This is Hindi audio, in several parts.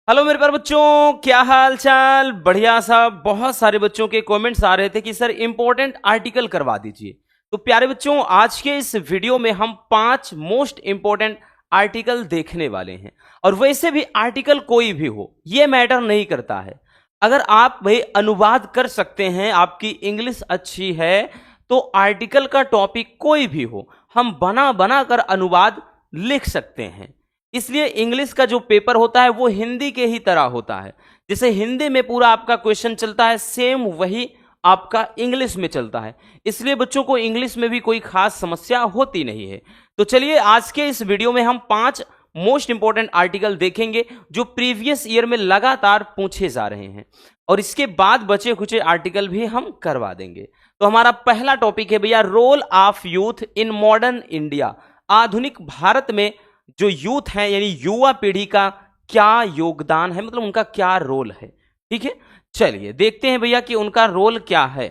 हेलो मेरे प्यारे बच्चों, क्या हाल चाल। बढ़िया सा। बहुत सारे बच्चों के कमेंट्स आ रहे थे कि सर इंपॉर्टेंट आर्टिकल करवा दीजिए। तो प्यारे बच्चों, आज के इस वीडियो में हम 5 मोस्ट इंपॉर्टेंट आर्टिकल देखने वाले हैं। और वैसे भी आर्टिकल कोई भी हो, यह मैटर नहीं करता है। अगर आप भाई अनुवाद कर सकते हैं, आपकी इंग्लिश अच्छी है, तो आर्टिकल का टॉपिक कोई भी हो, हम बना बना कर अनुवाद लिख सकते हैं। इसलिए इंग्लिश का जो पेपर होता है वो हिंदी के ही तरह होता है। जैसे हिंदी में पूरा आपका क्वेश्चन चलता है, सेम वही आपका इंग्लिश में चलता है। इसलिए बच्चों को इंग्लिश में भी कोई खास समस्या होती नहीं है। तो चलिए आज के इस वीडियो में हम 5 मोस्ट इंपॉर्टेंट आर्टिकल देखेंगे जो प्रीवियस ईयर में लगातार पूछे जा रहे हैं, और इसके बाद बचे खुचे आर्टिकल भी हम करवा देंगे। तो हमारा पहला टॉपिक है भैया, role of youth in modern India. आधुनिक भारत में जो यूथ है यानी युवा पीढ़ी का क्या योगदान है, मतलब उनका क्या रोल है। ठीक है, चलिए देखते हैं भैया कि उनका रोल क्या है।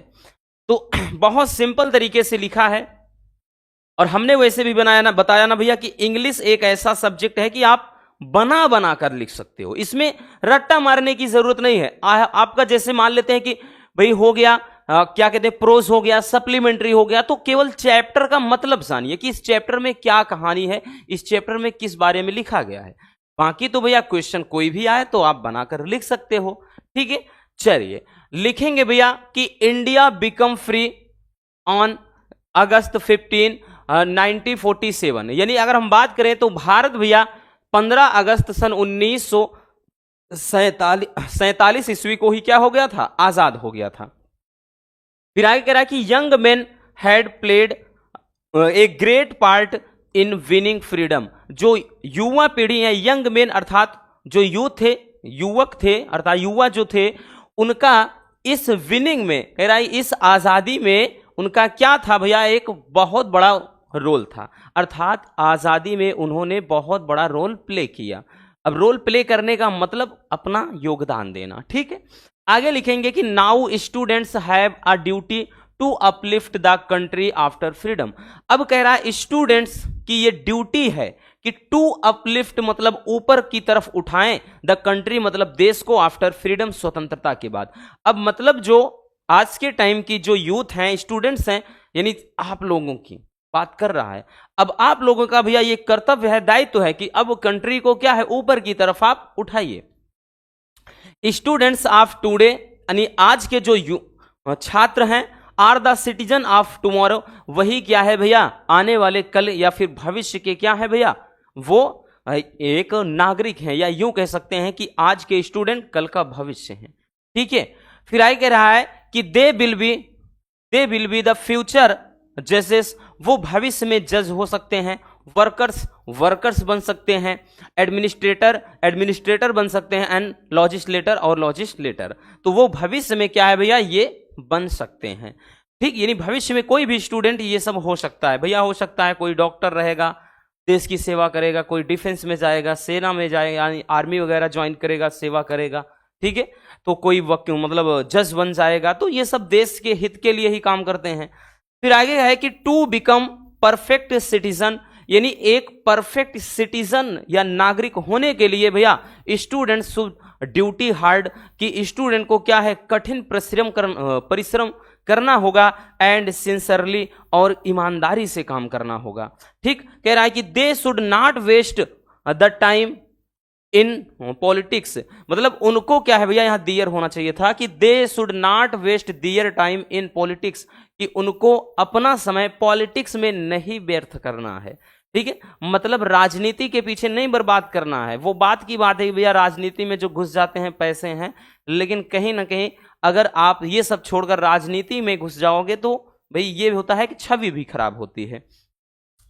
तो बहुत सिंपल तरीके से लिखा है, और हमने वैसे भी बताया ना भैया कि इंग्लिश एक ऐसा सब्जेक्ट है कि आप बना बना कर लिख सकते हो। इसमें रट्टा मारने की जरूरत नहीं है। आपका जैसे मान लेते हैं कि भाई हो गया क्या कहते हैं, प्रोज हो गया, सप्लीमेंट्री हो गया, तो केवल चैप्टर का मतलब जानिए कि इस चैप्टर में क्या कहानी है, इस चैप्टर में किस बारे में लिखा गया है। बाकी तो भैया क्वेश्चन कोई भी आए तो आप बनाकर लिख सकते हो। ठीक है, चलिए लिखेंगे भैया कि India become free on August 15 1947। यानी अगर हम बात करें तो भारत भैया 15 अगस्त सन 1947 ईस्वी को ही क्या हो गया था, आजाद हो गया था। फिर आगे कह रहा है कि young man had played a great part in winning freedom. जो युवा पीढ़ी है, यंग मैन अर्थात जो यूथ थे, युवक थे अर्थात युवा जो थे, उनका इस विनिंग में कह रहा है, इस आजादी में उनका क्या था भैया, एक बहुत बड़ा रोल था। अर्थात आजादी में उन्होंने बहुत बड़ा रोल प्ले किया। अब रोल प्ले करने का मतलब अपना योगदान देना। ठीक है, आगे लिखेंगे कि now students have a duty to uplift the country after freedom. अब कह रहा है स्टूडेंट्स की ये ड्यूटी है कि टू अपलिफ्ट मतलब ऊपर की तरफ उठाएं, द कंट्री मतलब देश को, आफ्टर फ्रीडम स्वतंत्रता के बाद। अब मतलब जो आज के टाइम की जो यूथ हैं, स्टूडेंट्स हैं, यानी आप लोगों की बात कर रहा है। अब आप लोगों का भैया ये कर्तव्य है, दायित्व है कि अब कंट्री को क्या है, ऊपर की तरफ आप उठाइए। स्टूडेंट्स ऑफ टुडे यानी आज के जो छात्र हैं, are the citizen of tomorrow, वही क्या है भैया, आने वाले कल या फिर भविष्य के क्या है भैया, वो एक नागरिक हैं, या यूं कह सकते हैं कि आज के स्टूडेंट कल का भविष्य हैं। ठीक है, फिर आगे कह रहा है कि they will be the future जजेस, वो भविष्य में जज हो सकते हैं। वर्कर्स बन सकते हैं। एडमिनिस्ट्रेटर बन सकते हैं। एंड लॉजिस्लेटर, तो वो भविष्य में क्या है भैया, ये बन सकते हैं। ठीक, यानी भविष्य में कोई भी स्टूडेंट ये सब हो सकता है भैया। हो सकता है कोई डॉक्टर रहेगा, देश की सेवा करेगा, कोई डिफेंस में जाएगा, सेना में जाएगा, यानी आर्मी वगैरह ज्वाइन करेगा, सेवा करेगा। ठीक है, तो कोई मतलब जज बन जाएगा। तो ये सब देश के हित के लिए ही काम करते हैं। फिर आगे है कि टू बिकम परफेक्ट सिटीजन, यानी एक परफेक्ट सिटीजन या नागरिक होने के लिए भैया स्टूडेंट शुड ड्यूटी हार्ड, कि स्टूडेंट को क्या है, कठिन परिश्रम करना होगा। एंड सिंसियरली, और ईमानदारी से काम करना होगा। ठीक, कह रहा है कि they should not waste the time in politics, मतलब उनको क्या है भैया, यहां दियर होना चाहिए था कि they should not waste their time in politics, कि उनको अपना समय पॉलिटिक्स में नहीं व्यर्थ करना है। ठीक है, मतलब राजनीति के पीछे नहीं बर्बाद करना है। वो बात की बात है भैया, राजनीति में जो घुस जाते हैं पैसे हैं, लेकिन कहीं ना कहीं अगर आप ये सब छोड़कर राजनीति में घुस जाओगे तो भाई ये होता है कि छवि भी खराब होती है।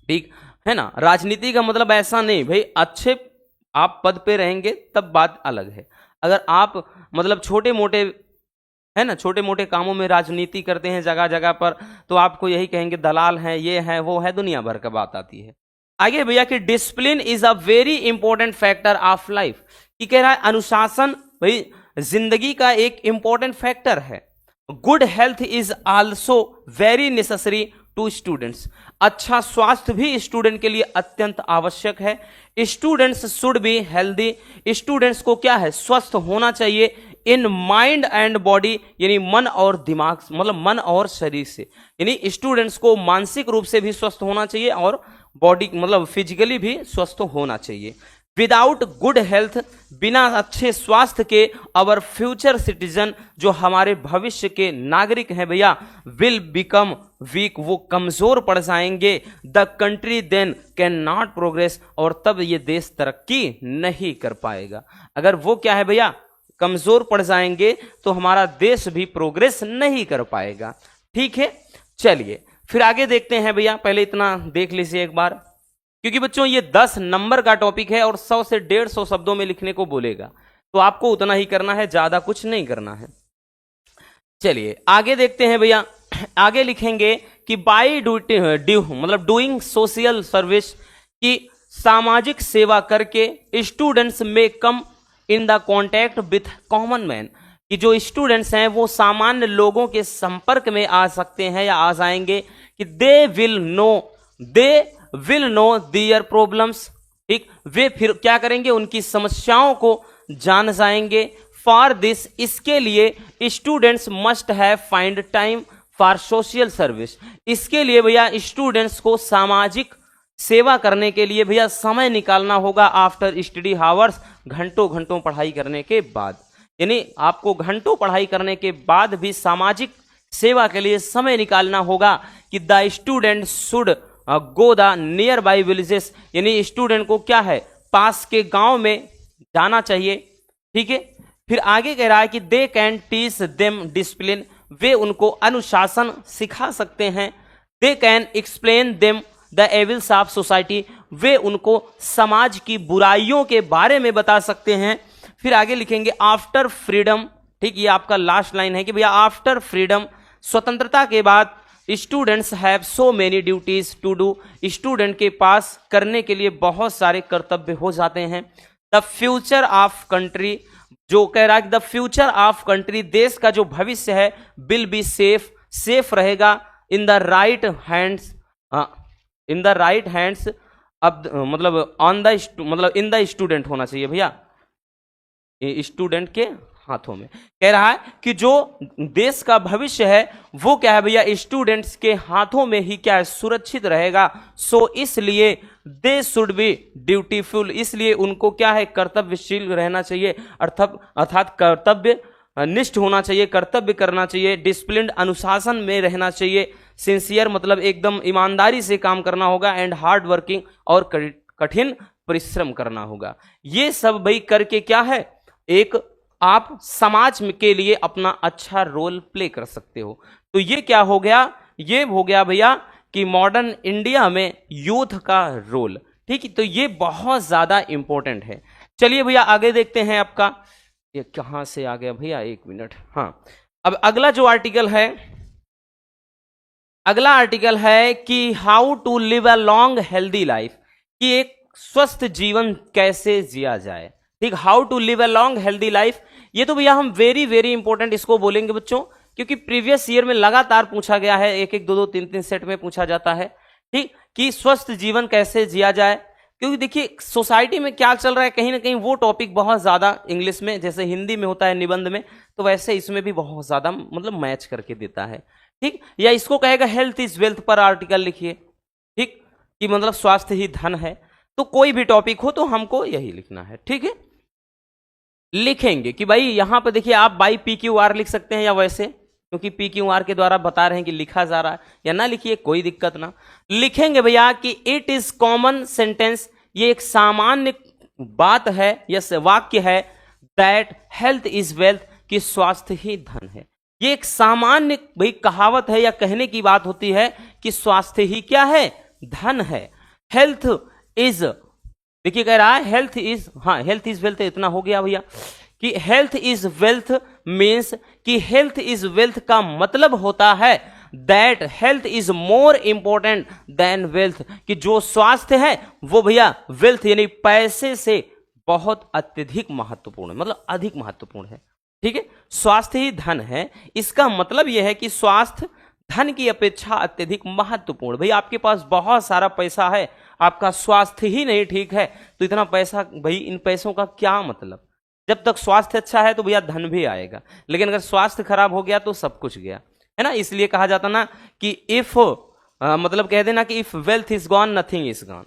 ठीक है ना, राजनीति का मतलब ऐसा नहीं भाई, अच्छे आप पद पे रहेंगे तब बात अलग है। अगर आप मतलब छोटे मोटे है ना, छोटे मोटे कामों में राजनीति करते हैं जगह जगह पर, तो आपको यही कहेंगे दलाल हैं, ये है वो है, दुनिया भर का बात आती है। आगे भैया कि discipline is a very important factor of life, कि कह रहा है अनुशासन भाई जिंदगी का एक इंपॉर्टेंट फैक्टर है। Good health is also very necessary to students. अच्छा स्वास्थ्य भी स्टूडेंट के लिए अत्यंत आवश्यक है। Students should be healthy, students को क्या है, स्वस्थ होना चाहिए इन माइंड एंड बॉडी, यानी मन और दिमाग, मतलब मन और शरीर से, यानी स्टूडेंट्स को मानसिक रूप से भी स्वस्थ होना चाहिए और बॉडी मतलब फिजिकली भी स्वस्थ होना चाहिए। विदाउट गुड हेल्थ, बिना अच्छे स्वास्थ्य के अवर फ्यूचर सिटीजन, जो हमारे भविष्य के नागरिक हैं भैया, विल बिकम वीक, वो कमजोर पड़ जाएंगे। The country then can not progress, और तब ये देश तरक्की नहीं कर पाएगा। अगर वो क्या है भैया, कमजोर पड़ जाएंगे तो हमारा देश भी प्रोग्रेस नहीं कर पाएगा। ठीक है, चलिए फिर आगे देखते हैं भैया। पहले इतना देख लीजिए एक बार, क्योंकि बच्चों ये 10 नंबर का टॉपिक है और 100 से 150 शब्दों में लिखने को बोलेगा, तो आपको उतना ही करना है, ज्यादा कुछ नहीं करना है। चलिए आगे देखते हैं भैया। आगे लिखेंगे कि बाई मतलब डूइंग सोशल सर्विस, की सामाजिक सेवा करके स्टूडेंट्स में come in the contact with common man, कि जो स्टूडेंट्स हैं वो सामान्य लोगों के संपर्क में आ सकते हैं या आ जाएंगे, कि they will know their problems, ठीक, वे फिर क्या करेंगे, उनकी समस्याओं को जान जाएंगे। फॉर दिस, इसके लिए students must have find time for social service, इसके लिए भैया स्टूडेंट्स को सामाजिक सेवा करने के लिए भैया समय निकालना होगा। आफ्टर स्टडी हावर्स, घंटों घंटों पढ़ाई करने के बाद, यानी आपको घंटों पढ़ाई करने के बाद भी सामाजिक सेवा के लिए समय निकालना होगा। कि the student should go the near by villages, यानी स्टूडेंट को क्या है, पास के गांव में जाना चाहिए। ठीक है, फिर आगे कह रहा है कि they can teach them discipline, वे उनको अनुशासन सिखा सकते हैं। They can explain them the evils of society, वे उनको समाज की बुराइयों के बारे में बता सकते हैं। फिर आगे लिखेंगे आफ्टर फ्रीडम, ठीक, ये आपका लास्ट लाइन है कि भैया आफ्टर फ्रीडम, स्वतंत्रता के बाद students have so many duties to do, student के पास करने के लिए बहुत सारे कर्तव्य हो जाते हैं। द फ्यूचर ऑफ कंट्री, जो कह रहा है कि द फ्यूचर ऑफ कंट्री, देश का जो भविष्य है, विल बी सेफ रहेगा in the right hands, in the right hands, अब मतलब ऑन द मतलब इन द स्टूडेंट होना चाहिए भैया, स्टूडेंट के हाथों में। कह रहा है कि जो देश का भविष्य है वो क्या है भैया, स्टूडेंट्स के हाथों में ही क्या है, सुरक्षित रहेगा। सो इसलिए दे शुड बी ड्यूटीफुल, इसलिए उनको क्या है, कर्तव्यशील रहना चाहिए, अर्थात कर्तव्य निष्ठ होना चाहिए, कर्तव्य करना चाहिए। डिसिप्लिन, अनुशासन में रहना चाहिए। सिंसियर मतलब एकदम ईमानदारी से काम करना होगा। एंड हार्ड वर्किंग, और कठिन परिश्रम करना होगा। ये सब भाई करके क्या है, एक आप समाज के लिए अपना अच्छा रोल प्ले कर सकते हो। तो ये क्या हो गया, ये हो गया भैया कि मॉडर्न इंडिया में यूथ का रोल। ठीक है, तो ये बहुत ज्यादा इंपॉर्टेंट है। चलिए भैया आगे देखते हैं। आपका ये कहां से आ गया भैया, एक मिनट। हाँ, अब अगला जो आर्टिकल है, अगला आर्टिकल है कि how to live a long healthy life, कि एक स्वस्थ जीवन कैसे जिया जाए। ठीक, how to live a long healthy life, ये तो भैया हम वेरी वेरी इंपॉर्टेंट इसको बोलेंगे बच्चों, क्योंकि प्रीवियस ईयर में लगातार पूछा गया है, एक एक दो दो तीन तीन सेट में पूछा जाता है। ठीक, कि स्वस्थ जीवन कैसे जिया जाए, क्योंकि देखिए सोसाइटी में क्या चल रहा है, कहीं ना कहीं वो टॉपिक बहुत ज्यादा इंग्लिश में, जैसे हिंदी में होता है निबंध में, तो वैसे इसमें भी बहुत ज्यादा मतलब मैच करके देता है। ठीक, या इसको कहेगा हेल्थ इज वेल्थ पर आर्टिकल लिखिए। ठीक, कि मतलब स्वास्थ्य ही धन है। तो कोई भी टॉपिक हो तो हमको यही लिखना है। ठीक है, लिखेंगे कि भाई यहां पर देखिए आप बाई PQR लिख सकते हैं या वैसे, क्योंकि PQR के द्वारा बता रहे हैं कि लिखा जा रहा है, या ना लिखिए कोई दिक्कत ना। लिखेंगे भैया कि इट इज कॉमन सेंटेंस, ये एक सामान्य बात है या वाक्य है, दैट हेल्थ इज वेल्थ, कि स्वास्थ्य ही धन है। ये एक सामान्य भाई कहावत है या कहने की बात होती है कि स्वास्थ्य ही क्या है, धन है। हेल्थ इज, देखिए कह रहा है हेल्थ इज, हाँ हेल्थ इज वेल्थ, इतना हो गया भैया कि हेल्थ इज वेल्थ मीन्स कि हेल्थ इज वेल्थ का मतलब होता है that health is more important than wealth, कि जो स्वास्थ्य है वो भैया वेल्थ यानी पैसे से बहुत अत्यधिक महत्वपूर्ण है, मतलब अधिक महत्वपूर्ण है। ठीक है, स्वास्थ्य ही धन है, इसका मतलब यह है कि स्वास्थ्य धन की अपेक्षा अत्यधिक महत्वपूर्ण। भाई आपके पास बहुत सारा पैसा है, आपका स्वास्थ्य ही नहीं ठीक है, तो इतना पैसा, भाई इन पैसों का क्या मतलब। जब तक स्वास्थ्य अच्छा है तो भैया धन भी आएगा, लेकिन अगर स्वास्थ्य खराब हो गया तो सब कुछ गया, है ना। इसलिए कहा जाता ना कि इफ मतलब कह देना कि if wealth is gone nothing is gone,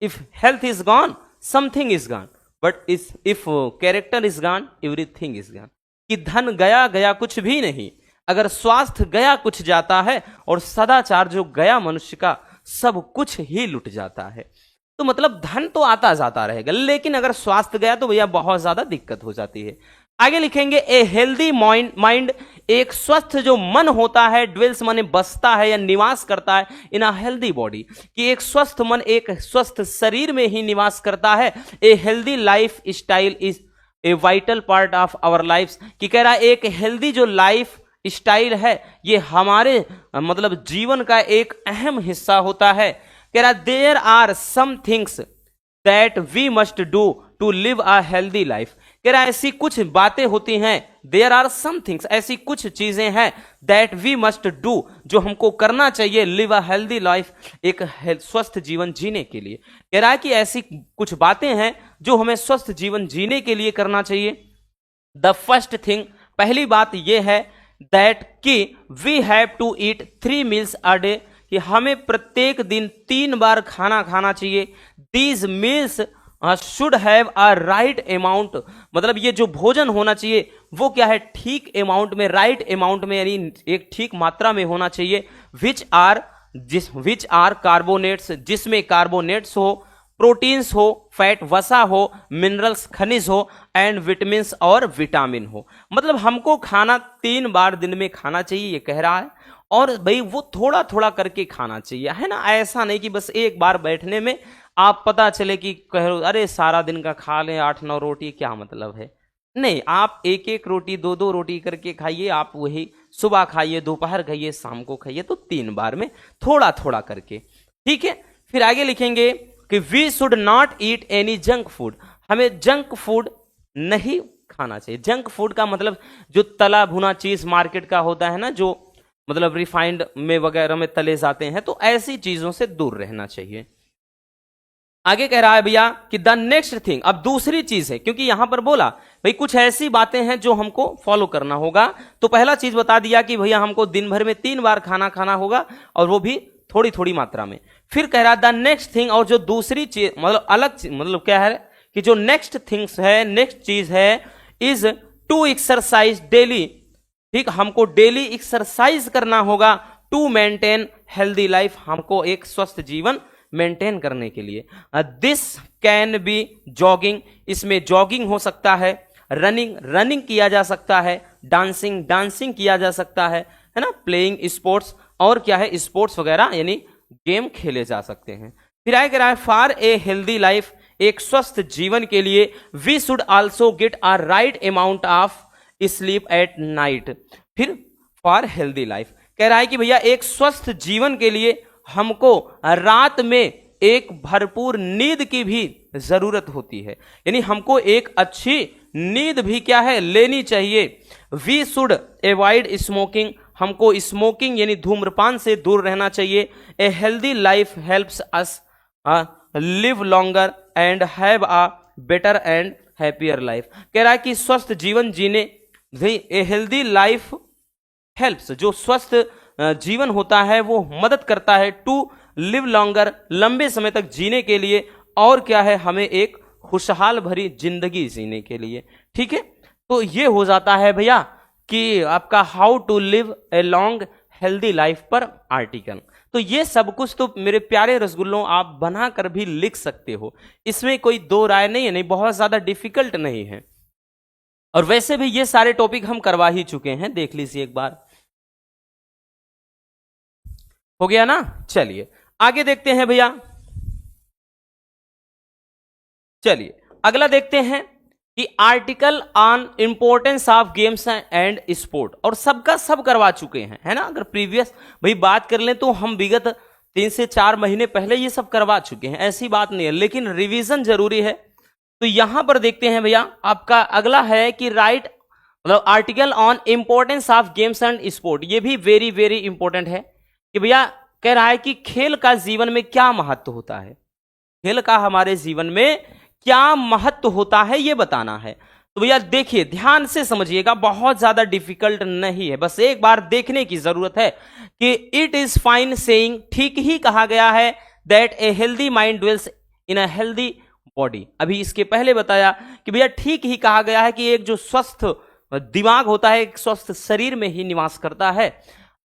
if health is gone something is gone, but if character is gone everything is gone. कि धन गया गया कुछ भी नहीं, अगर स्वास्थ्य गया कुछ जाता है, और सदाचार जो गया मनुष्य का सब कुछ ही लुट जाता है। तो मतलब धन तो आता जाता रहेगा, लेकिन अगर स्वास्थ्य गया तो भैया बहुत ज्यादा दिक्कत हो जाती है। आगे लिखेंगे ए हेल्दी माइंड, एक स्वस्थ जो मन होता है, ड्वेल्स माने बसता है या निवास करता है इन अ हेल्दी बॉडी, कि एक स्वस्थ मन एक स्वस्थ शरीर में ही निवास करता है। A healthy life style is a vital part of our life, कि कह रहा है एक हेल्दी जो लाइफ स्टाइल है ये हमारे मतलब जीवन का एक अहम हिस्सा होता है। कह रहा there are some things that we must do to live a healthy life. कह रहा ऐसी कुछ बातें होती हैं, देयर आर सम थिंग्स, ऐसी कुछ चीजें हैं दैट वी मस्ट डू, जो हमको करना चाहिए, लिव अ हेल्दी लाइफ, एक स्वस्थ जीवन जीने के लिए। कह रहा है कि ऐसी कुछ बातें हैं जो हमें स्वस्थ जीवन जीने के लिए करना चाहिए। द फर्स्ट थिंग, पहली बात यह है दैट कि we have to eat 3 meals a day, कि हमें प्रत्येक दिन 3 बार खाना खाना चाहिए। These meals should have a right amount, मतलब ये जो भोजन होना चाहिए वो क्या है, ठीक अमाउंट में, राइट अमाउंट में, यानी एक ठीक मात्रा में होना चाहिए। विच आर कार्बोनेट्स, जिसमें कार्बोनेट्स हो, प्रोटीन्स हो, फैट वसा हो, मिनरल्स खनिज हो, एंड विटामिन्स और विटामिन हो। मतलब हमको खाना 3 बार दिन में खाना चाहिए ये कह रहा है, और भाई वो थोड़ा थोड़ा करके खाना चाहिए, है ना। ऐसा नहीं कि बस एक बार बैठने में आप पता चले कि कह अरे सारा दिन का खा लें 8-9 रोटी, क्या मतलब है। नहीं, आप एक एक रोटी 2-2 रोटी करके खाइए, आप वही सुबह खाइए, दोपहर खाइए, शाम को खाइए, तो 3 बार में थोड़ा थोड़ा करके, ठीक है। फिर आगे लिखेंगे कि we should not eat any junk food, हमें जंक फूड नहीं खाना चाहिए। जंक फूड का मतलब जो तला भुना चीज मार्केट का होता है ना, जो मतलब रिफाइंड में वगैरह में तले जाते हैं, तो ऐसी चीजों से दूर रहना चाहिए। आगे कह रहा है भैया कि द नेक्स्ट थिंग, अब दूसरी चीज है, क्योंकि यहां पर बोला भाई कुछ ऐसी बातें हैं जो हमको फॉलो करना होगा। तो पहला चीज बता दिया कि भैया हमको दिन भर में 3 बार खाना खाना होगा, और वो भी थोड़ी थोड़ी मात्रा में। फिर कह रहा द नेक्स्ट थिंग, और जो दूसरी चीज मतलब अलग मतलब क्या है कि जो नेक्स्ट थिंग्स है, नेक्स्ट चीज है, इज टू एक्सरसाइज डेली, ठीक, हमको डेली एक्सरसाइज करना होगा टू मेंटेन हेल्दी लाइफ, हमको एक स्वस्थ जीवन मेंटेन करने के लिए। दिस कैन बी जॉगिंग, इसमें जॉगिंग हो सकता है, रनिंग किया जा सकता है, डांसिंग किया जा सकता है ना, प्लेइंग स्पोर्ट्स, और क्या है स्पोर्ट्स वगैरह यानी गेम खेले जा सकते हैं। फिर आगे कह रहा है फॉर ए हेल्दी लाइफ, एक स्वस्थ जीवन के लिए we should also get a right amount of sleep at night. फिर फॉर हेल्दी लाइफ कह रहा है कि भैया एक स्वस्थ जीवन के लिए हमको रात में एक भरपूर नींद की भी जरूरत होती है, यानी हमको एक अच्छी नींद भी क्या है लेनी चाहिए। वी शुड अवॉइड स्मोकिंग, हमको स्मोकिंग यानी धूम्रपान से दूर रहना चाहिए। ए healthy life helps us live longer and have a better and happier life. कह रहा है कि स्वस्थ जीवन जीने, ए हेल्दी लाइफ हेल्प्स, जो स्वस्थ जीवन होता है वो मदद करता है टू लिव लॉन्गर, लंबे समय तक जीने के लिए, और क्या है हमें एक खुशहाल भरी जिंदगी जीने के लिए, ठीक है। तो ये हो जाता है भैया कि आपका how to live a long healthy life पर आर्टिकल। तो ये सब कुछ तो मेरे प्यारे रसगुल्लों आप बनाकर भी लिख सकते हो, इसमें कोई दो राय नहीं है, नहीं बहुत ज्यादा डिफिकल्ट नहीं है। और वैसे भी ये सारे टॉपिक हम करवा ही चुके हैं, देख लीजिए एक बार, हो गया ना। चलिए आगे देखते हैं भैया, चलिए अगला देखते हैं कि article on importance of games and sport, और सबका सब करवा चुके हैं, है ना। अगर प्रीवियस भाई बात कर लें तो हम विगत 3 से 4 महीने पहले ये सब करवा चुके हैं, ऐसी बात नहीं है, लेकिन रिवीजन जरूरी है। तो यहां पर देखते हैं भैया, आपका अगला है कि राइट मतलब article on importance of games and sport, ये भी वेरी वेरी इंपॉर्टेंट है कि भैया कह रहा है कि खेल का जीवन में क्या महत्व होता है, खेल का हमारे जीवन में क्या महत्व होता है ये बताना है। तो भैया देखिए ध्यान से समझिएगा, बहुत ज्यादा डिफिकल्ट नहीं है, बस एक बार देखने की जरूरत है कि इट इज फाइन सेइंग, ठीक ही कहा गया है, that a healthy mind dwells in a healthy body. अभी इसके पहले बताया कि भैया ठीक ही कहा गया है कि एक जो स्वस्थ दिमाग होता है एक स्वस्थ शरीर में ही निवास करता है।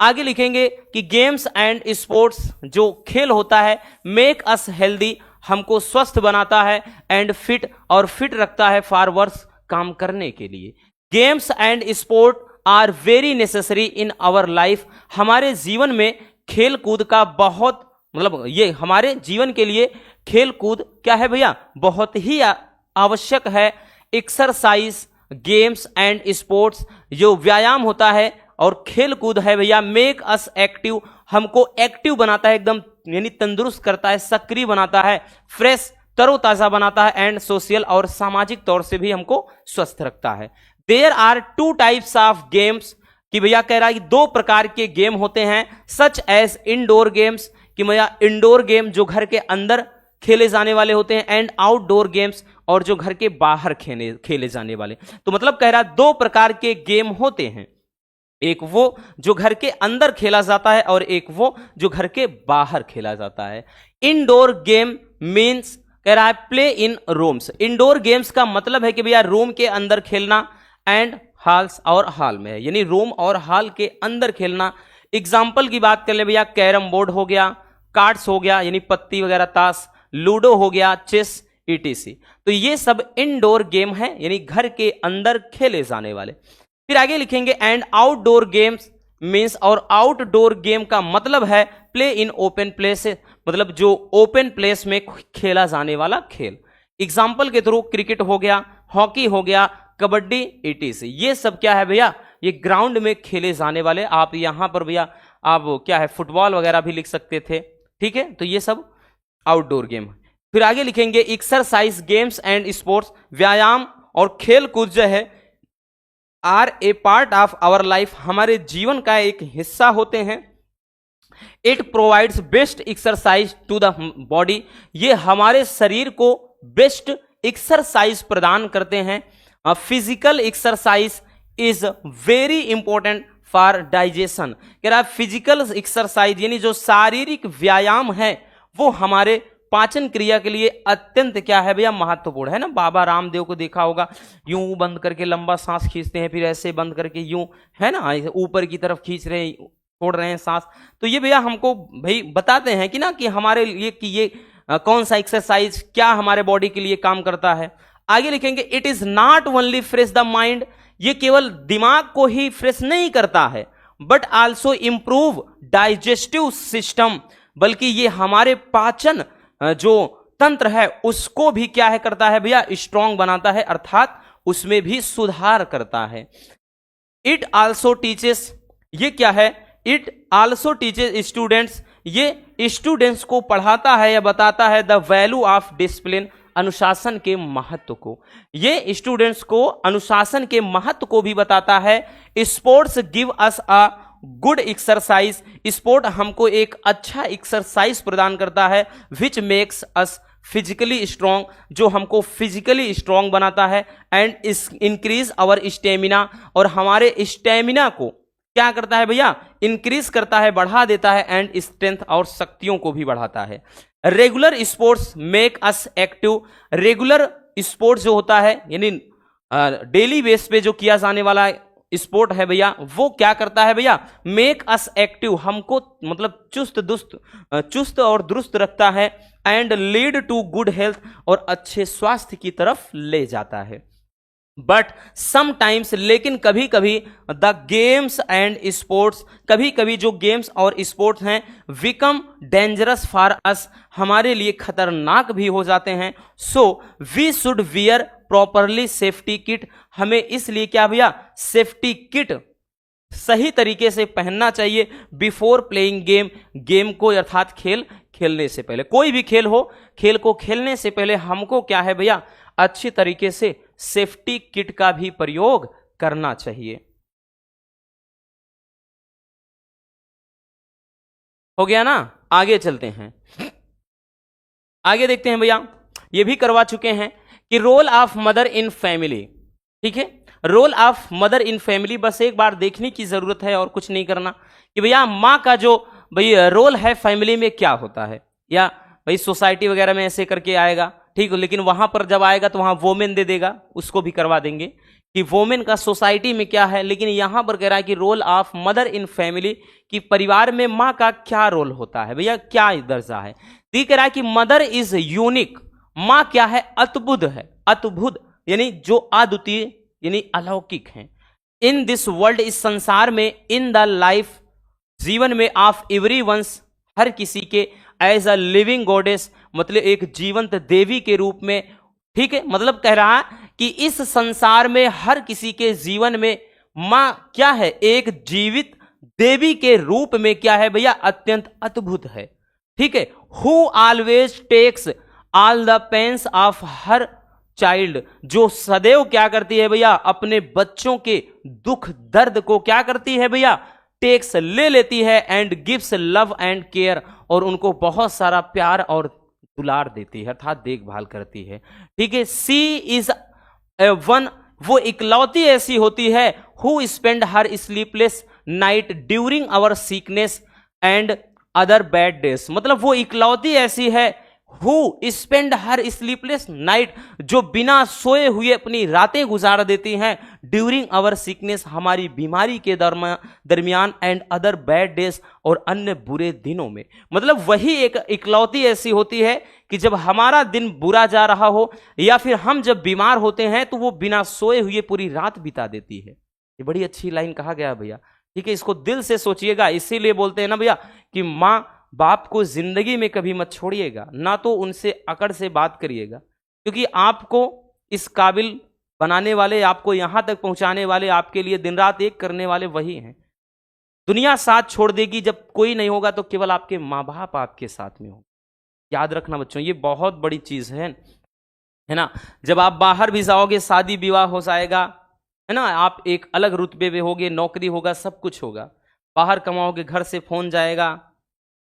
आगे लिखेंगे कि गेम्स एंड स्पोर्ट्स, जो खेल होता है, मेक अस हेल्दी, हमको स्वस्थ बनाता है, एंड फिट, और फिट रखता है फॉर वर्क्स, काम करने के लिए। Games and sport are very necessary in our life, हमारे जीवन में खेल कूद का बहुत मतलब ये हमारे जीवन के लिए खेल कूद क्या है भैया, बहुत ही आवश्यक है। एक्सरसाइज, गेम्स एंड स्पोर्ट्स, जो व्यायाम होता है और खेल कूद है भैया, मेक अस एक्टिव, हमको एक्टिव बनाता है, एकदम यानी तंदुरुस्त करता है, सक्रिय बनाता है, फ्रेश तरोताजा बनाता है, एंड सोशल और सामाजिक तौर से भी हमको स्वस्थ रखता है। There are 2 types of games, कि भैया कह रहा है कि 2 प्रकार के गेम होते हैं, सच एज इंडोर गेम्स, कि भैया इंडोर गेम जो घर के अंदर खेले जाने वाले होते हैं, एंड आउटडोर गेम्स, और जो घर के बाहर खेले जाने वाले। तो मतलब कह रहा है 2 प्रकार के गेम होते हैं, एक वो जो घर के अंदर खेला जाता है और एक वो जो घर के बाहर खेला जाता है। इंडोर गेम मीन्स, कह रहा है play in rooms, indoor games का मतलब है कि भैया रूम के अंदर खेलना, एंड हॉल्स और हॉल में है, यानी रूम और हॉल के अंदर खेलना। एग्जाम्पल की बात कर ले भैया, कैरम बोर्ड हो गया, कार्ड्स हो गया यानी पत्ती वगैरह ताश, लूडो हो गया, चेस ईटीसी। तो ये सब इंडोर गेम है, यानी घर के अंदर खेले जाने वाले। फिर आगे लिखेंगे एंड आउटडोर गेम्स मीन्स, और आउटडोर गेम का मतलब है प्ले इन ओपन प्लेस, मतलब जो ओपन प्लेस में खेला जाने वाला खेल। एग्जाम्पल के थ्रू क्रिकेट हो गया, हॉकी हो गया, कबड्डी ईटीसी, ये सब क्या है भैया, ये ग्राउंड में खेले जाने वाले। आप यहां पर भैया आप क्या है फुटबॉल वगैरह भी लिख सकते थे, ठीक है। तो ये सब आउटडोर गेम। फिर आगे लिखेंगे एक्सरसाइज, गेम्स एंड स्पोर्ट्स, व्यायाम और खेल कूद जो है are a part of our life, हमारे जीवन का एक हिस्सा होते हैं। It provides best exercise to the body, ये हमारे शरीर को बेस्ट एक्सरसाइज प्रदान करते हैं। Physical exercise is very important for digestion, कह रहा है फिजिकल एक्सरसाइज यानी जो शारीरिक व्यायाम है वो हमारे पाचन क्रिया के लिए अत्यंत क्या है भैया महत्वपूर्ण है ना। बाबा रामदेव को देखा होगा, यूं बंद करके लंबा सांस खींचते हैं, फिर ऐसे बंद करके यूं है ना ऊपर की तरफ खींच रहे हैं, छोड़ रहे हैं सांस। तो ये भैया हमको भाई बताते हैं कि ना कि हमारे लिए कि ये कौन सा एक्सरसाइज क्या हमारे बॉडी के लिए काम करता है। आगे लिखेंगे it is not only fresh the mind, ये केवल दिमाग को ही फ्रेश नहीं करता है, but also improve digestive system, बल्कि ये हमारे पाचन जो तंत्र है उसको भी क्या है करता है भैया स्ट्रांग बनाता है, अर्थात उसमें भी सुधार करता है। इट आल्सो टीचेस, ये क्या है, इट आल्सो टीचेस स्टूडेंट्स, ये स्टूडेंट्स को पढ़ाता है या बताता है द वैल्यू ऑफ डिसिप्लिन, अनुशासन के महत्व को, ये स्टूडेंट्स को अनुशासन के महत्व को भी बताता है। Sports give us a good exercise, sport हमको एक अच्छा एक्सरसाइज प्रदान करता है, which makes us physically strong, जो हमको फिजिकली स्ट्रांग बनाता है, एंड इंक्रीज आवर स्टेमिना, और हमारे स्टेमिना को क्या करता है भैया इंक्रीज करता है, बढ़ा देता है, एंड स्ट्रेंथ और शक्तियों को भी बढ़ाता है। Regular sports make us active, regular sports जो होता है यानी डेली बेस पे जो किया जाने वाला स्पोर्ट है भैया वो क्या करता है भैया मेक अस एक्टिव, हमको मतलब चुस्त और दुरुस्त रखता है, and lead to good health, और अच्छे स्वास्थ्य की तरफ ले जाता है। बट समटाइम्स, लेकिन कभी कभी द गेम्स एंड स्पोर्ट्स, कभी कभी जो गेम्स और स्पोर्ट्स हैं बिकम डेंजरस फॉर अस, हमारे लिए खतरनाक भी हो जाते हैं। So we should wear properly safety kit, हमें इसलिए क्या भैया सेफ्टी किट सही तरीके से पहनना चाहिए बिफोर प्लेइंग गेम, गेम को अर्थात खेल खेलने से पहले, कोई भी खेल हो, खेल को खेलने से पहले हमको क्या है भैया अच्छी तरीके से सेफ्टी किट का भी प्रयोग करना चाहिए। हो गया ना, आगे चलते हैं, आगे देखते हैं भैया। ये भी करवा चुके हैं कि role of mother in family, ठीक है, role of mother in family बस एक बार देखने की जरूरत है और कुछ नहीं करना, कि भैया माँ का जो भाई रोल है फैमिली में क्या होता है, या भाई सोसाइटी वगैरह में ऐसे करके आएगा, ठीक है, लेकिन वहां पर जब आएगा तो वहां वोमेन दे देगा, उसको भी करवा देंगे कि वोमेन का सोसाइटी में क्या है, लेकिन यहां पर कह रहा है कि role of mother in family, कि परिवार में माँ का क्या रोल होता है, भैया क्या दर्जा है। तो कह रहा है कि मदर इज यूनिक, माँ क्या है, अद्भुत है, अद्भुत यानी जो अद्वितीय यानी अलौकिक है। इन दिस वर्ल्ड, इस संसार में, इन द लाइफ जीवन में, ऑफ एवरी वंस हर किसी के, एज अ लिविंग गॉडेस मतलब एक जीवंत देवी के रूप में, ठीक है, मतलब कह रहा है कि इस संसार में हर किसी के जीवन में माँ क्या है, एक जीवित देवी के रूप में क्या है भैया, अत्यंत अद्भुत है, ठीक है। Who always takes all the pains of her child, जो सदैव क्या करती है भैया, अपने बच्चों के दुख दर्द को क्या करती है भैया, टेक्स ले लेती है, and gives love and care, और उनको बहुत सारा प्यार और दुलार देती है, अर्थात देखभाल करती है, ठीक है। सी इज वन, वो इकलौती ऐसी होती है, who spend her sleepless night during our sickness and other bad days, मतलब वो इकलौती ऐसी है, who spend her sleepless night, जो बिना सोए हुए अपनी रातें गुजार देती हैं, ड्यूरिंग आवर सिकनेस, हमारी बीमारी के दरमियान, एंड अदर बैड डेज, और अन्य बुरे दिनों में, मतलब वही एक इकलौती ऐसी होती है कि जब हमारा दिन बुरा जा रहा हो या फिर हम जब बीमार होते हैं तो वो बिना सोए हुए पूरी रात बिता देती है। ये बड़ी अच्छी लाइन कहा गया भैया, ठीक है, इसको दिल से सोचिएगा। इसीलिए बोलते हैं ना भैया कि माँ बाप को जिंदगी में कभी मत छोड़िएगा, ना तो उनसे अकड़ से बात करिएगा, क्योंकि आपको इस काबिल बनाने वाले, आपको यहां तक पहुंचाने वाले, आपके लिए दिन रात एक करने वाले वही हैं। दुनिया साथ छोड़ देगी, जब कोई नहीं होगा तो केवल आपके माँ बाप आपके साथ में हो। याद रखना बच्चों, ये बहुत बड़ी चीज है ना। जब आप बाहर भी जाओगे, शादी विवाह हो जाएगा, है ना, आप एक अलग रुतबे में होगे, नौकरी होगा, सब कुछ होगा, बाहर कमाओगे, घर से फोन जाएगा,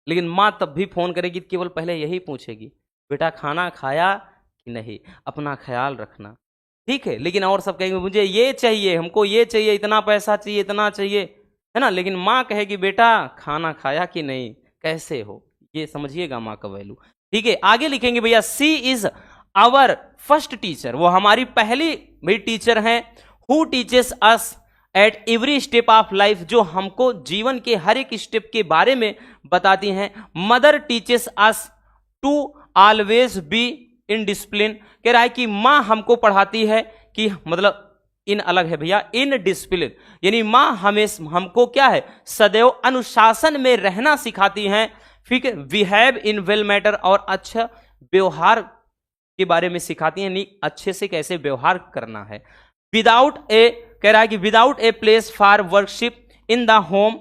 लेकिन माँ तब भी फोन करेगी, केवल पहले यही पूछेगी, बेटा खाना खाया कि नहीं, अपना ख्याल रखना, ठीक है। लेकिन और सब कहेंगे मुझे ये चाहिए, हमको ये चाहिए, इतना पैसा चाहिए, इतना चाहिए, है ना, लेकिन माँ कहेगी बेटा खाना खाया कि नहीं, कैसे हो, ये समझिएगा माँ का वैल्यू, ठीक है। आगे लिखेंगे भैया, सी इज आवर फर्स्ट टीचर, वो हमारी पहली भी टीचर हैं, who teaches us at every step of life, जो हमको जीवन के हर एक स्टेप के बारे में बताती हैं। Mother teaches us to always be in discipline, कह रहा है कि माँ हमको पढ़ाती है कि मतलब इन अलग है भैया, इन डिसिप्लिन यानी माँ हमेशा हमको क्या है, सदैव अनुशासन में रहना सिखाती हैं, ठीक है। बिहेव इन वेल मैटर, और अच्छा व्यवहार के बारे में सिखाती हैं, नहीं अच्छे से कैसे व्यवहार करना है। विदाउट ए, कह रहा है कि without a place for worship in the home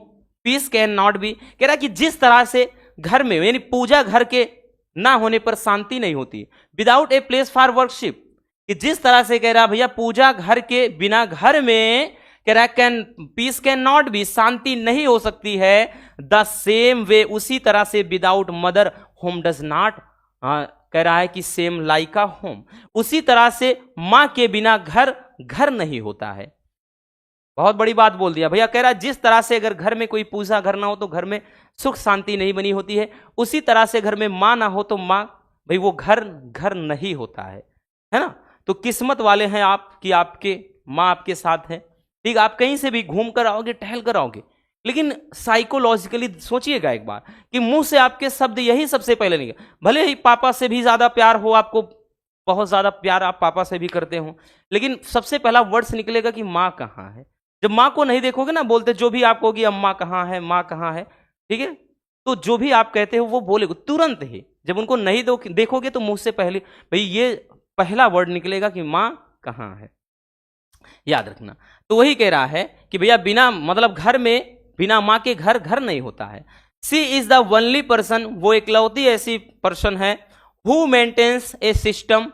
piece can not B, कह रहा है कि जिस तरह से घर में यानी पूजा घर के ना होने पर शांति नहीं होती, without a place for worship, कि जिस तरह से कह रहा भैया पूजा घर के बिना घर में, कह रहा can peace can not be, शांति नहीं हो सकती है। द सेम वे, उसी तरह से without mother home does not, कह रहा है कि सेम लाइक अ होम, उसी तरह से मां के बिना घर घर नहीं होता है। बहुत बड़ी बात बोल दिया भैया, कह रहा है जिस तरह से अगर घर में कोई पूजा घर ना हो तो घर में सुख शांति नहीं बनी होती है, उसी तरह से घर में मां ना हो तो मां भाई वो घर घर नहीं होता है ना। तो किस्मत वाले हैं आप कि आपके मां आपके साथ है, ठीक। आप कहीं से भी घूम कर आओगे, टहल कर आओगे, लेकिन साइकोलॉजिकली सोचिएगा एक बार कि मुंह से आपके शब्द यही सबसे पहले नहीं, भले ही पापा से भी ज्यादा प्यार हो, आपको बहुत ज्यादा प्यार आप पापा से भी करते हो, लेकिन सबसे पहला वर्ड्स निकलेगा कि माँ कहाँ है। जब माँ को नहीं देखोगे ना, बोलते जो भी आप कहोगे अम्मा कहाँ है, माँ कहाँ है, ठीक है, तो जो भी आप कहते हो वो बोलेगा तुरंत ही। जब उनको नहीं देखोगे तो मुंह से पहले भाई ये पहला वर्ड निकलेगा कि माँ कहाँ है, याद रखना। तो वही कह रहा है कि भैया बिना मतलब घर में बिना माँ के घर घर नहीं होता है। सी इज द ओनली पर्सन, वो इकलौती ऐसी पर्सन है हु मेंटेन्स ए सिस्टम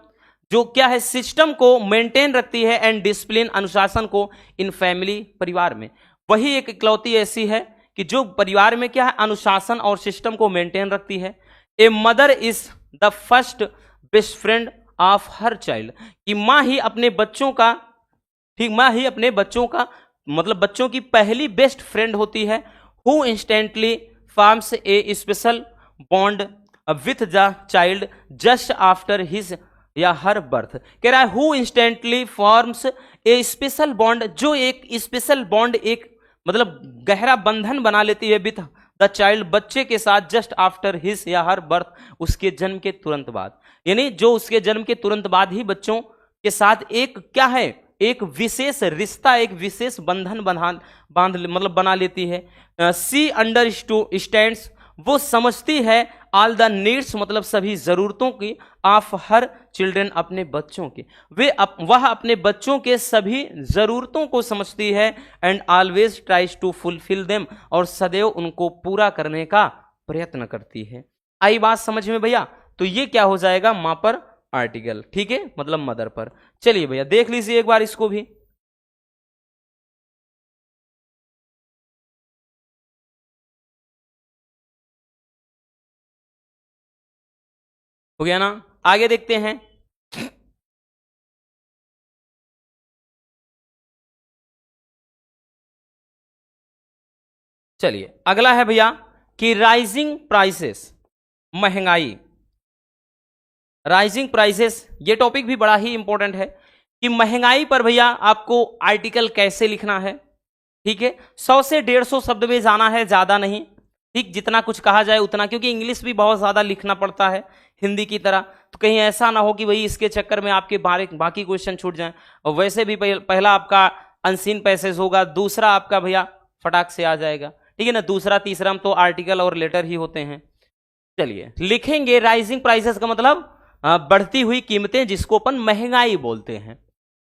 जो क्या है सिस्टम को मेंटेन रखती है एंड डिसिप्लिन अनुशासन को इन फैमिली परिवार में। वही एक इकलौती ऐसी है कि जो परिवार में क्या है अनुशासन और सिस्टम को मेंटेन रखती है। A mother is the first best friend of her child, कि माँ ही अपने बच्चों का, ठीक, माँ ही अपने बच्चों का मतलब बच्चों की पहली बेस्ट फ्रेंड होती है। Who instantly forms a special bond with the child just after his या हर बर्थ। कह रहा है who instantly forms a special bond, जो एक स्पेशल बॉन्ड, एक मतलब गहरा बंधन बना लेती है विथ द चाइल्ड, बच्चे के साथ जस्ट आफ्टर हिज या हर बर्थ, उसके जन्म के तुरंत बाद। यानी जो उसके जन्म के तुरंत बाद ही बच्चों के साथ एक क्या है, एक विशेष रिश्ता, एक विशेष बंधन बना लेती है। सी अंडरस्टैंड्स, वो समझती है ऑल द नीड्स, मतलब सभी जरूरतों की, ऑफ हर चिल्ड्रन, अपने बच्चों की। वह अपने बच्चों के सभी जरूरतों को समझती है and always tries to fulfil them, और सदैव उनको पूरा करने का प्रयत्न करती है। आई बात समझ में भैया? तो ये क्या हो जाएगा, मां पर आर्टिकल, ठीक है, मतलब मदर पर। चलिए भैया देख लीजिए एक बार इसको भी। हो गया ना? आगे देखते हैं। चलिए अगला है भैया कि राइजिंग प्राइसेस, महंगाई। राइजिंग प्राइसेस, ये टॉपिक भी बड़ा ही इंपॉर्टेंट है कि महंगाई पर भैया आपको आर्टिकल कैसे लिखना है। ठीक है, 100 से 150 शब्द में जाना है, ज्यादा नहीं, ठीक, जितना कुछ कहा जाए उतना, क्योंकि इंग्लिश भी बहुत ज्यादा लिखना पड़ता है हिंदी की तरह। तो कहीं ऐसा ना हो कि भाई इसके चक्कर में आपके बाकी क्वेश्चन छूट जाएं। और वैसे भी पहला आपका अनसीन पैसेज होगा, दूसरा आपका भैया फटाक से आ जाएगा, ठीक है ना, दूसरा तीसरा में तो आर्टिकल और लेटर ही होते हैं। चलिए लिखेंगे राइजिंग प्राइसेस का मतलब बढ़ती हुई कीमतें, जिसको अपन महंगाई बोलते हैं,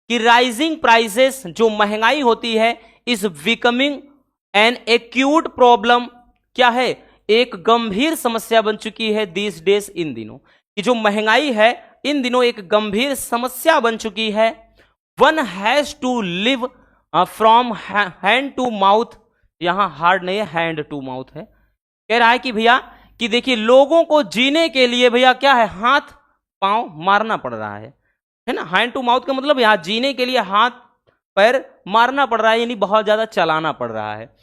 कि राइजिंग प्राइसेस जो महंगाई होती है is becoming an acute problem, क्या है, एक गंभीर समस्या बन चुकी है दिस डेज, इन दिनों, कि जो महंगाई है इन दिनों एक गंभीर समस्या बन चुकी है। One has to live from hand to mouth, यहां हार्ड नहीं है, हैंड टू माउथ है। कह रहा है कि भैया कि देखिए लोगों को जीने के लिए भैया क्या है, हाथ पांव मारना पड़ रहा है ना। हैंड टू माउथ का मतलब यहां जीने के लिए हाथ पैर मारना पड़ रहा है, यानी बहुत ज्यादा चलाना पड़ रहा है।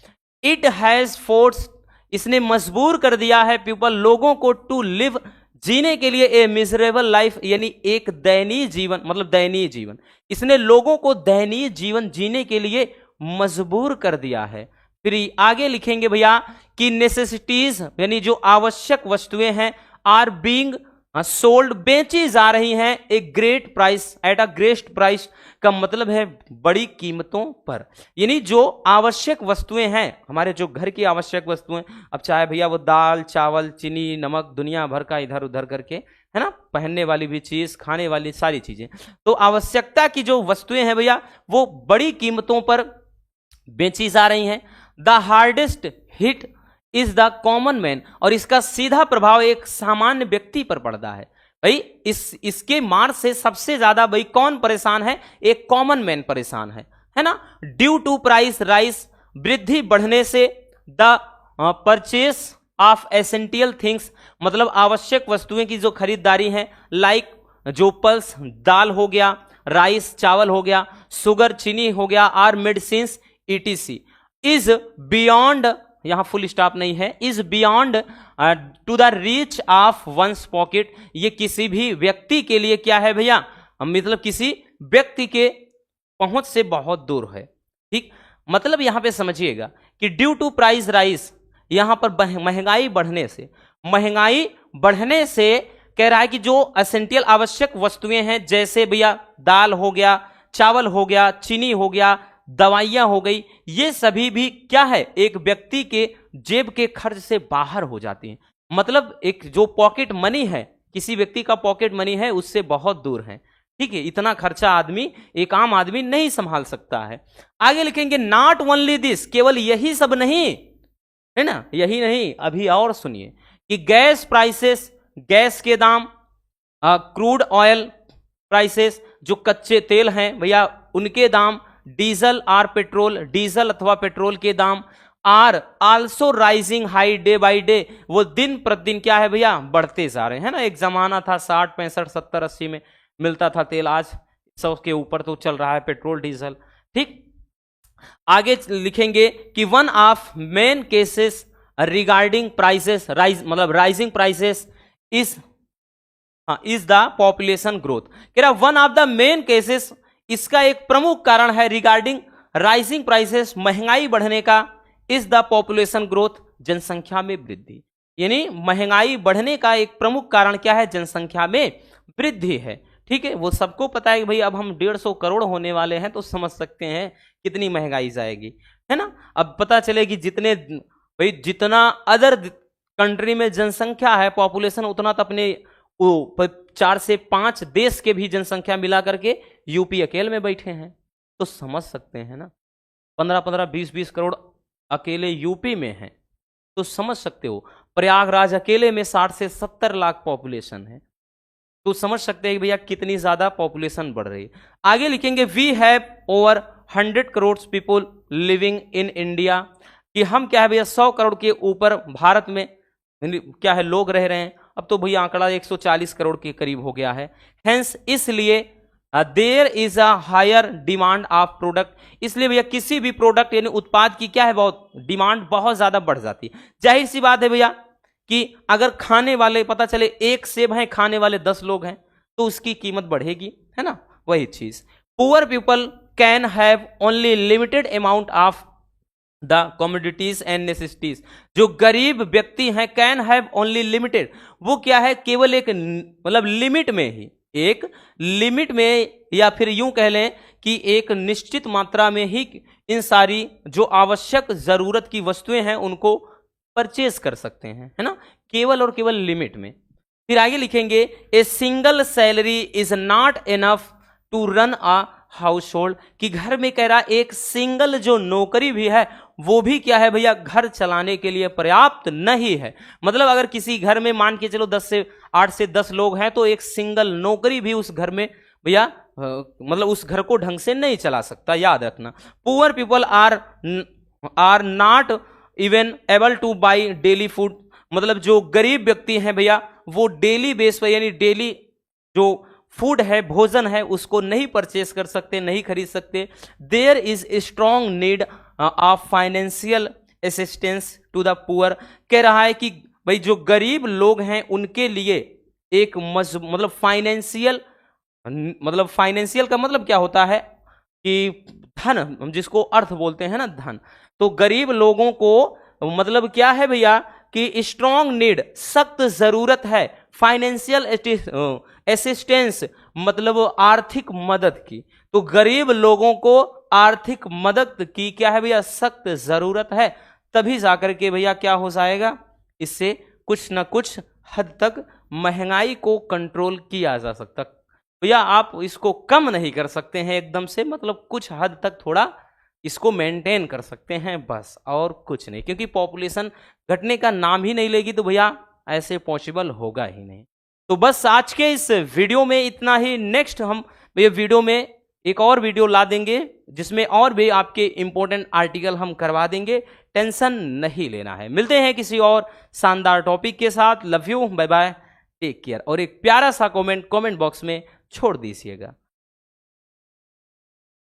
इट हैज फोर्स, इसने मजबूर कर दिया है पीपल, लोगों को, टू लिव, जीने के लिए, ए मिजरेबल लाइफ, यानी एक दयनीय जीवन, मतलब दयनीय जीवन, इसने लोगों को दयनीय जीवन जीने के लिए मजबूर कर दिया है। फिर आगे लिखेंगे भैया कि नेसेसिटीज, यानी जो आवश्यक वस्तुएं हैं, आर बीइंग सोल्ड, बेची जा रही हैं, a great price, at a great price का मतलब है बड़ी कीमतों पर। यानी जो आवश्यक वस्तुएं हैं, हमारे जो घर की आवश्यक वस्तुएं, अब चाहे भैया वो दाल चावल चीनी नमक दुनिया भर का इधर उधर करके, है ना, पहनने वाली भी चीज, खाने वाली सारी चीजें, तो आवश्यकता की जो वस्तुएं हैं भैया वो बड़ी कीमतों पर बेची जा रही हैं। The hardest hit is the common man, और इसका सीधा प्रभाव एक सामान्य व्यक्ति पर पड़ता है। भाई इसके मार से सबसे ज्यादा भाई कौन परेशान है, एक कॉमन मैन परेशान है ना। ड्यू टू प्राइस राइस, वृद्धि बढ़ने से, the purchase of essential things, मतलब आवश्यक वस्तुएं की जो खरीदारी है, लाइक जो पल्स दाल हो गया, राइस चावल हो गया, शुगर चीनी हो गया, or medicine ETC, is beyond, यहां फुल स्टॉप नहीं है, is beyond to the reach of one's pocket, ये किसी भी व्यक्ति के लिए क्या है भैया, मतलब किसी व्यक्ति के पहुंच से बहुत दूर है। ठीक, मतलब यहां पे समझिएगा कि ड्यू टू प्राइस राइस, यहां पर महंगाई बढ़ने से कह रहा है कि जो एसेंशियल आवश्यक वस्तुएं हैं, जैसे भैया दाल हो गया, चावल हो गया, चीनी हो गया, दवाइयां हो गई, ये सभी भी क्या है, एक व्यक्ति के जेब के खर्च से बाहर हो जाती हैं। मतलब एक जो पॉकेट मनी है, किसी व्यक्ति का पॉकेट मनी है, उससे बहुत दूर है। ठीक है, इतना खर्चा आदमी, एक आम आदमी नहीं संभाल सकता है। आगे लिखेंगे नॉट ओनली दिस, केवल यही सब नहीं है ना, यही नहीं, अभी और सुनिए कि गैस प्राइसेस, गैस के दाम, क्रूड ऑयल, प्राइसेस, जो कच्चे तेल हैं भैया उनके दाम, डीजल और पेट्रोल, डीजल अथवा पेट्रोल के दाम are also rising high day by day, वो दिन प्रतिदिन क्या है भैया बढ़ते जा रहे हैं ना। एक जमाना था 60 65 70 80 में मिलता था तेल, आज 100 के ऊपर तो चल रहा है पेट्रोल डीजल। ठीक, आगे लिखेंगे कि one of main cases regarding prices rise, मतलब rising prices is the population growth. कह रहा one of the main cases, इसका एक प्रमुख कारण है रिगार्डिंग राइजिंग प्राइसेस, महंगाई बढ़ने का, इज द पॉपुलेशन ग्रोथ, जनसंख्या में वृद्धि। यानी महंगाई बढ़ने का एक प्रमुख कारण क्या है, जनसंख्या में वृद्धि है। ठीक है, वो सबको पता है कि भाई अब हम 150 करोड़ होने वाले हैं, तो समझ सकते हैं कितनी महंगाई जाएगी, है ना। अब पता चलेगी जितने भाई जितना अदर कंट्री में जनसंख्या है पॉपुलेशन, उतना तो अपने 4 से 5 देश के भी जनसंख्या मिला करके यूपी अकेले में बैठे हैं, तो समझ सकते हैं ना 15-15 20-20 करोड़ अकेले यूपी में हैं, तो समझ सकते हो प्रयागराज अकेले में 60 से 70 लाख पॉपुलेशन है, तो समझ सकते हैं कि भैया कितनी ज्यादा पॉपुलेशन बढ़ रही है। आगे लिखेंगे we have over 100 crore people living in India, कि हम क्या है भैया 100 करोड़ के ऊपर भारत में क्या है लोग रह रहे हैं। अब तो भैया आंकड़ा 140 करोड़ के करीब हो गया है। हेंस इसलिए there is a higher demand of product, इसलिए भैया किसी भी प्रोडक्ट यानी उत्पाद की क्या है बहुत डिमांड बहुत ज्यादा बढ़ जाती है। जाहिर सी बात है भैया कि अगर खाने वाले पता चले एक सेब हैं, खाने वाले 10 लोग हैं, तो उसकी कीमत बढ़ेगी, है ना। वही चीज poor people can have only limited amount of the commodities and necessities, जो गरीब व्यक्ति हैं कैन हैव ओनली लिमिटेड, वो क्या है केवल एक मतलब लिमिट में ही, एक लिमिट में, या फिर यूं कह लें कि एक निश्चित मात्रा में ही इन सारी जो आवश्यक जरूरत की वस्तुएं हैं उनको परचेज कर सकते हैं, है ना, केवल और केवल लिमिट में। फिर आगे लिखेंगे a single salary is not enough to run a household, कि घर में कह रहा एक सिंगल जो नौकरी भी है वो भी क्या है भैया घर चलाने के लिए पर्याप्त नहीं है। मतलब अगर किसी घर में मान के चलो 8 से 10 लोग हैं, तो एक सिंगल नौकरी भी उस घर में भैया मतलब उस घर को ढंग से नहीं चला सकता, याद रखना। Poor people are not even able to buy daily food, मतलब जो गरीब व्यक्ति हैं भैया वो डेली बेस पर यानी डेली जो फूड है भोजन है उसको नहीं परचेस कर सकते, नहीं खरीद सकते। There is strong need of financial assistance to the poor, कह रहा है कि भाई जो गरीब लोग हैं उनके लिए एक मतलब फाइनेंशियल, मतलब फाइनेंशियल का मतलब क्या होता है कि धन, हम जिसको अर्थ बोलते हैं ना धन, तो गरीब लोगों को मतलब क्या है भैया कि स्ट्रॉन्ग नीड सख्त जरूरत है फाइनेंशियल असिस्टेंस मतलब आर्थिक मदद की, तो गरीब लोगों को आर्थिक मदद की क्या है भैया सख्त जरूरत है, तभी जाकर के भैया क्या हो जाएगा, इससे कुछ ना कुछ हद तक महंगाई को कंट्रोल किया जा सकता। भैया आप इसको कम नहीं कर सकते हैं एकदम से, मतलब कुछ हद तक थोड़ा इसको मेंटेन कर सकते हैं बस, और कुछ नहीं, क्योंकि पॉपुलेशन घटने का नाम ही नहीं लेगी तो भैया ऐसे पॉसिबल होगा ही नहीं। तो बस आज के इस वीडियो में इतना ही। नेक्स्ट हम ये वीडियो में एक और वीडियो ला देंगे जिसमें और भी आपके इंपॉर्टेंट आर्टिकल हम करवा देंगे, टेंशन नहीं लेना है। मिलते हैं किसी और शानदार टॉपिक के साथ। Love you, bye bye, take care. और एक प्यारा सा कमेंट बॉक्स में छोड़ दीजिएगा।